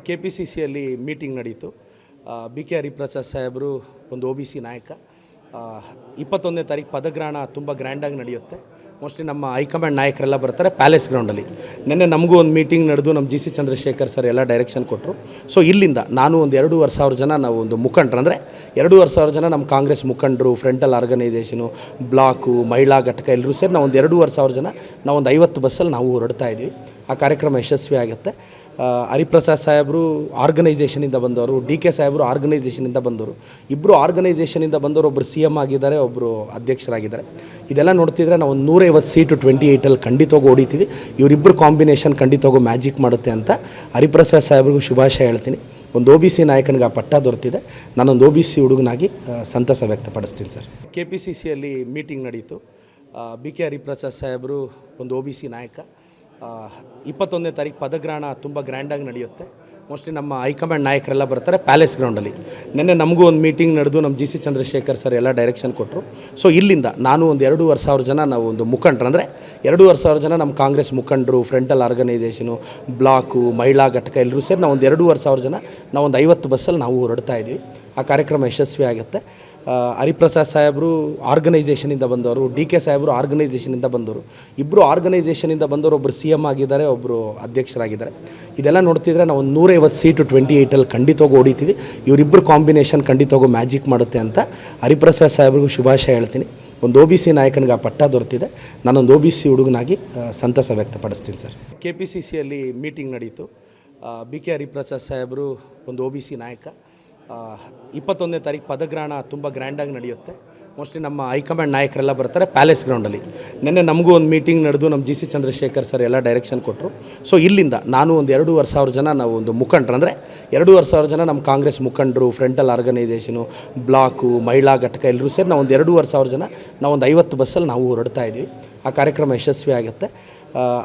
KPCCಯಲ್ಲಿ meeting ನಡೀತು. BK Hariprasad ಸಾಹೇಬರು ಒಂದು OBC ನಾಯಕ. 21ನೇ ತಾರೀಕು ಪದಗ್ರಹಣ ತುಂಬ ಗ್ರ್ಯಾಂಡಾಗಿ ನಡೆಯುತ್ತೆ. ಮೋಸ್ಟ್ಲಿ ನಮ್ಮ ಹೈಕಮಾಂಡ್ ನಾಯಕರೆಲ್ಲ ಬರ್ತಾರೆ ಪ್ಯಾಲೇಸ್ ಗ್ರೌಂಡಲ್ಲಿ. ನಿನ್ನೆ ನಮಗೂ ಒಂದು ಮೀಟಿಂಗ್ ನಡೆದು ನಮ್ಮ GC ಚಂದ್ರಶೇಖರ್ ಸರ್ ಎಲ್ಲ ಡೈರೆಕ್ಷನ್ ಕೊಟ್ಟರು. ಸೊ ಇಲ್ಲಿಂದ ನಾನು ಒಂದು 2,500 ಜನ ನಾವು ಒಂದು ಮುಖಂಡರು, ಅಂದರೆ 2,500 ಜನ ನಮ್ಮ ಕಾಂಗ್ರೆಸ್ ಮುಖಂಡರು, ಫ್ರಂಟಲ್ ಆರ್ಗನೈಸೇಷನು, ಬ್ಲಾಕು, ಮಹಿಳಾ ಘಟಕ ಎಲ್ಲರೂ ಸೇರಿ ನಾವು ಒಂದು 2,500 ಜನ ನಾವು ಒಂದು 50 ಬಸ್ಸಲ್ಲಿ ನಾವು ಹೊರಡ್ತಾ ಇದ್ವಿ. ಆ ಕಾರ್ಯಕ್ರಮ ಯಶಸ್ವಿ ಆಗುತ್ತೆ. ಹರಿಪ್ರಸಾದ್ ಸಾಹೇಬರು ಆರ್ಗನೈಸೇಷನಿಂದ ಬಂದವರು, DK ಸಾಹೇಬರು ಆರ್ಗನೈಸೇಷನಿಂದ ಬಂದವರು. ಇಬ್ಬರು ಆರ್ಗನೈಸೇಷನಿಂದ ಬಂದವರು, ಒಬ್ಬರು CM ಆಗಿದ್ದಾರೆ, ಒಬ್ಬರು ಅಧ್ಯಕ್ಷರಾಗಿದ್ದಾರೆ. ಇದೆಲ್ಲ ನೋಡ್ತಿದ್ರೆ ನಾವು ಒಂದು 150 ಸೀಟು 28ಅಲ್ಲಿ ಖಂಡಿತವಾಗೂ ಹೊಡಿತೀವಿ. ಇವರಿಬ್ಬರು ಕಾಂಬಿನೇಷನ್ ಖಂಡಿತವಾಗೂ ಮ್ಯಾಜಿಕ್ ಮಾಡುತ್ತೆ ಅಂತ ಹರಿಪ್ರಸಾದ್ ಸಾಹೇಬ್ರಿಗೂ ಶುಭಾಶಯ ಹೇಳ್ತೀನಿ. ಒಂದು OBC ನಾಯಕನಿಗೆ ಆ ಪಟ್ಟ ದೊರೆತಿದೆ. ನಾನೊಂದು OBC ಹುಡುಗನಾಗಿ ಸಂತಸ ವ್ಯಕ್ತಪಡಿಸ್ತೀನಿ ಸರ್. KPCCಯಲ್ಲಿ ಮೀಟಿಂಗ್ ನಡೀತು. BK ಹರಿಪ್ರಸಾದ್ ಸಾಹೇಬರು ಒಂದು OBC ನಾಯಕ. 21ನೇ ತಾರೀಕು ಪದಗ್ರಹಣ ತುಂಬ ಗ್ರ್ಯಾಂಡಾಗಿ ನಡೆಯುತ್ತೆ. ಮೋಸ್ಟ್ಲಿ ನಮ್ಮ ಹೈಕಮಾಂಡ್ ನಾಯಕರೆಲ್ಲ ಬರ್ತಾರೆ ಪ್ಯಾಲೇಸ್ ಗ್ರೌಂಡಲ್ಲಿ. ನಿನ್ನೆ ನಮಗೂ ಒಂದು ಮೀಟಿಂಗ್ ನಡೆದು ನಮ್ಮ GC ಚಂದ್ರಶೇಖರ್ ಸರ್ ಎಲ್ಲ ಡೈರೆಕ್ಷನ್ ಕೊಟ್ಟರು. ಸೊ ಇಲ್ಲಿಂದ ನಾನು ಒಂದು 2,500 ಜನ ನಾವು ಒಂದು ಮುಖಂಡರು, ಅಂದರೆ 2,500 ಜನ ನಮ್ಮ ಕಾಂಗ್ರೆಸ್ ಮುಖಂಡರು, ಫ್ರಂಟಲ್ ಆರ್ಗನೈಸೇಷನು, ಬ್ಲಾಕು, ಮಹಿಳಾ ಘಟಕ ಎಲ್ಲರೂ ಸೇರಿ ನಾವು ಒಂದು 2,500 ಜನ ನಾವು ಒಂದು 50 ಬಸ್ಸಲ್ಲಿ ನಾವು ಹೊರಡ್ತಾ ಇದ್ವಿ. ಆ ಕಾರ್ಯಕ್ರಮ ಯಶಸ್ವಿ ಆಗುತ್ತೆ. ಹರಿಪ್ರಸಾದ್ ಸಾಹೇಬರು ಆರ್ಗನೈಸೇಷನಿಂದ ಬಂದವರು, DK ಸಾಹೇಬರು ಆರ್ಗನೈಸೇಷನಿಂದ ಬಂದವರು. ಇಬ್ಬರು ಆರ್ಗನೈಸೇಷನಿಂದ ಬಂದವರು, ಒಬ್ಬರು CM ಆಗಿದ್ದಾರೆ, ಒಬ್ಬರು ಅಧ್ಯಕ್ಷರಾಗಿದ್ದಾರೆ. ಇದೆಲ್ಲ ನೋಡ್ತಿದ್ರೆ ನಾವು ಒಂದು 150 ಸೀಟು 28ಅಲ್ಲಿ ಖಂಡಿತವಾಗೂ ಹೊಡಿತೀವಿ. ಇವರಿಬ್ಬರು ಕಾಂಬಿನೇಷನ್ ಖಂಡಿತವಾಗೂ ಮ್ಯಾಜಿಕ್ ಮಾಡುತ್ತೆ ಅಂತ ಹರಿಪ್ರಸಾದ್ ಸಾಹೇಬ್ರಿಗೂ ಶುಭಾಶಯ ಹೇಳ್ತೀನಿ. ಒಂದು OBC ನಾಯಕನಿಗೆ ಆ ಪಟ್ಟ ದೊರೆತಿದೆ. ನಾನೊಂದು OBC ಹುಡುಗನಾಗಿ ಸಂತಸ ವ್ಯಕ್ತಪಡಿಸ್ತೀನಿ ಸರ್. KPCCಯಲ್ಲಿ ಮೀಟಿಂಗ್ ನಡೀತು. BK ಹರಿಪ್ರಸಾದ್ ಸಾಹೇಬರು ಒಂದು OBC ನಾಯಕ. 21ನೇ ತಾರೀಕು ಪದಗ್ರಹಣ ತುಂಬ ಗ್ರ್ಯಾಂಡಾಗಿ ನಡೆಯುತ್ತೆ. ಮೋಸ್ಟ್ಲಿ ನಮ್ಮ ಹೈಕಮಾಂಡ್ ನಾಯಕರೆಲ್ಲ ಬರ್ತಾರೆ ಪ್ಯಾಲೇಸ್ ಗ್ರೌಂಡಲ್ಲಿ. ನಿನ್ನೆ ನಮಗೂ ಒಂದು ಮೀಟಿಂಗ್ ನಡೆದು ನಮ್ಮ GC ಚಂದ್ರಶೇಖರ್ ಸರ್ ಎಲ್ಲ ಡೈರೆಕ್ಷನ್ ಕೊಟ್ಟರು. ಸೊ ಇಲ್ಲಿಂದ ನಾನು ಒಂದು 2,500 ಜನ ನಾವು ಒಂದು ಮುಖಂಡರು, ಅಂದರೆ 2,500 ಜನ ನಮ್ಮ ಕಾಂಗ್ರೆಸ್ ಮುಖಂಡರು, ಫ್ರಂಟಲ್ ಆರ್ಗನೈಸೇಷನು, ಬ್ಲಾಕು, ಮಹಿಳಾ ಘಟಕ ಎಲ್ಲರೂ ಸೇರಿ ನಾವು ಒಂದು 2,500 ಜನ ನಾವು ಒಂದು 50 ಬಸ್ಸಲ್ಲಿ ನಾವು ಹೊರಡ್ತಾ ಇದ್ವಿ. ಆ ಕಾರ್ಯಕ್ರಮ ಯಶಸ್ವಿ ಆಗುತ್ತೆ.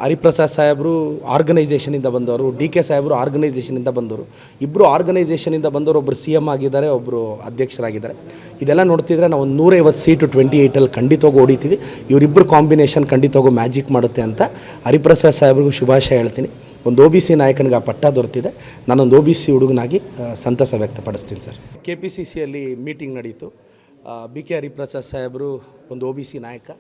ಹರಿಪ್ರಸಾದ್ ಸಾಹೇಬರು ಆರ್ಗನೈಸೇಷನಿಂದ ಬಂದವರು, DK ಸಾಹೇಬರು ಆರ್ಗನೈಸೇಷನಿಂದ ಬಂದವರು. ಇಬ್ಬರು ಆರ್ಗನೈಸೇಷನಿಂದ ಬಂದವರು, ಒಬ್ಬರು CM ಆಗಿದ್ದಾರೆ, ಒಬ್ಬರು ಅಧ್ಯಕ್ಷರಾಗಿದ್ದಾರೆ. ಇದೆಲ್ಲ ನೋಡ್ತಿದ್ರೆ ನಾವು ಒಂದು 150 ಸೀಟು 28ಅಲ್ಲಿ ಖಂಡಿತವಾಗೂ ಹೊಡಿತೀವಿ. ಇವರಿಬ್ಬರು ಕಾಂಬಿನೇಷನ್ ಖಂಡಿತವಾಗೂ ಮ್ಯಾಜಿಕ್ ಮಾಡುತ್ತೆ ಅಂತ ಹರಿಪ್ರಸಾದ್ ಸಾಹೇಬ್ರಿಗೂ ಶುಭಾಶಯ ಹೇಳ್ತೀನಿ. ಒಂದು OBC ನಾಯಕನಿಗೆ ಆ ಪಟ್ಟ ದೊರೆತಿದೆ. ನಾನೊಂದು OBC ಹುಡುಗನಾಗಿ ಸಂತಸ ವ್ಯಕ್ತಪಡಿಸ್ತೀನಿ ಸರ್. KPCCಯಲ್ಲಿ ಮೀಟಿಂಗ್ ನಡೀತು. BK ಹರಿಪ್ರಸಾದ್ ಸಾಹೇಬರು ಒಂದು OBC ನಾಯಕ.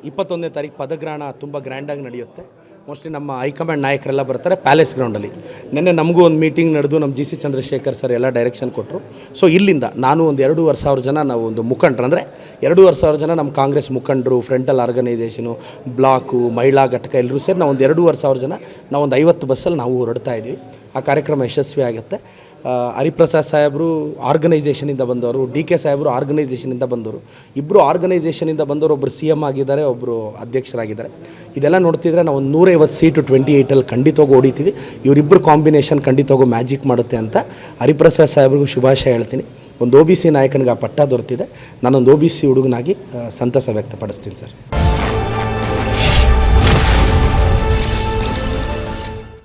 21ನೇ ತಾರೀಕು ಪದಗ್ರಹಣ ತುಂಬ ಗ್ರ್ಯಾಂಡಾಗಿ ನಡೆಯುತ್ತೆ. ಮೋಸ್ಟ್ಲಿ ನಮ್ಮ ಹೈಕಮಾಂಡ್ ನಾಯಕರೆಲ್ಲ ಬರ್ತಾರೆ ಪ್ಯಾಲೇಸ್ ಗ್ರೌಂಡಲ್ಲಿ. ನಿನ್ನೆ ನಮಗೂ ಒಂದು ಮೀಟಿಂಗ್ ನಡೆದು ನಮ್ಮ GC ಚಂದ್ರಶೇಖರ್ ಸರ್ ಎಲ್ಲ ಡೈರೆಕ್ಷನ್ ಕೊಟ್ಟರು. ಸೊ ಇಲ್ಲಿಂದ ನಾನು ಒಂದು 2,500 ಜನ ನಾವು ಒಂದು ಮುಖಂಡರು, ಅಂದರೆ 2,500 ಜನ ನಮ್ಮ ಕಾಂಗ್ರೆಸ್ ಮುಖಂಡರು, ಫ್ರಂಟಲ್ ಆರ್ಗನೈಸೇಷನು, ಬ್ಲಾಕು, ಮಹಿಳಾ ಘಟಕ ಎಲ್ಲರೂ ಸೇರಿ ನಾವು ಒಂದು 2,500 ಜನ ನಾವು ಒಂದು 50 ಬಸ್ಸಲ್ಲಿ ನಾವು ಹೊರಡ್ತಾ ಇದ್ವಿ. ಆ ಕಾರ್ಯಕ್ರಮ ಯಶಸ್ವಿ ಆಗುತ್ತೆ. ಹರಿಪ್ರಸಾದ್ ಸಾಹೇಬರು ಆರ್ಗನೈಸೇಷನಿಂದ ಬಂದವರು, DK ಸಾಹೇಬರು ಆರ್ಗನೈಸೇಷನಿಂದ ಬಂದವರು. ಇಬ್ಬರು ಆರ್ಗನೈಸೇಷನಿಂದ ಬಂದವರು, ಒಬ್ಬರು CM ಆಗಿದ್ದಾರೆ, ಒಬ್ಬರು ಅಧ್ಯಕ್ಷರಾಗಿದ್ದಾರೆ. ಇದೆಲ್ಲ ನೋಡ್ತಿದ್ರೆ ನಾವು ಒಂದು 150 ಸೀಟು 28ಅಲ್ಲಿ ಖಂಡಿತವಾಗೂ ಹೊಡಿತೀವಿ. ಇವರಿಬ್ಬರು ಕಾಂಬಿನೇಷನ್ ಖಂಡಿತವಾಗೂ ಮ್ಯಾಜಿಕ್ ಮಾಡುತ್ತೆ ಅಂತ ಹರಿಪ್ರಸಾದ್ ಸಾಹೇಬ್ರಿಗೂ ಶುಭಾಶಯ ಹೇಳ್ತೀನಿ. ಒಂದು OBC ನಾಯಕನಿಗೆ ಆ ಪಟ್ಟ ದೊರೆತಿದೆ. ನಾನೊಂದು OBC ಹುಡುಗನಾಗಿ ಸಂತಸ ವ್ಯಕ್ತಪಡಿಸ್ತೀನಿ ಸರ್.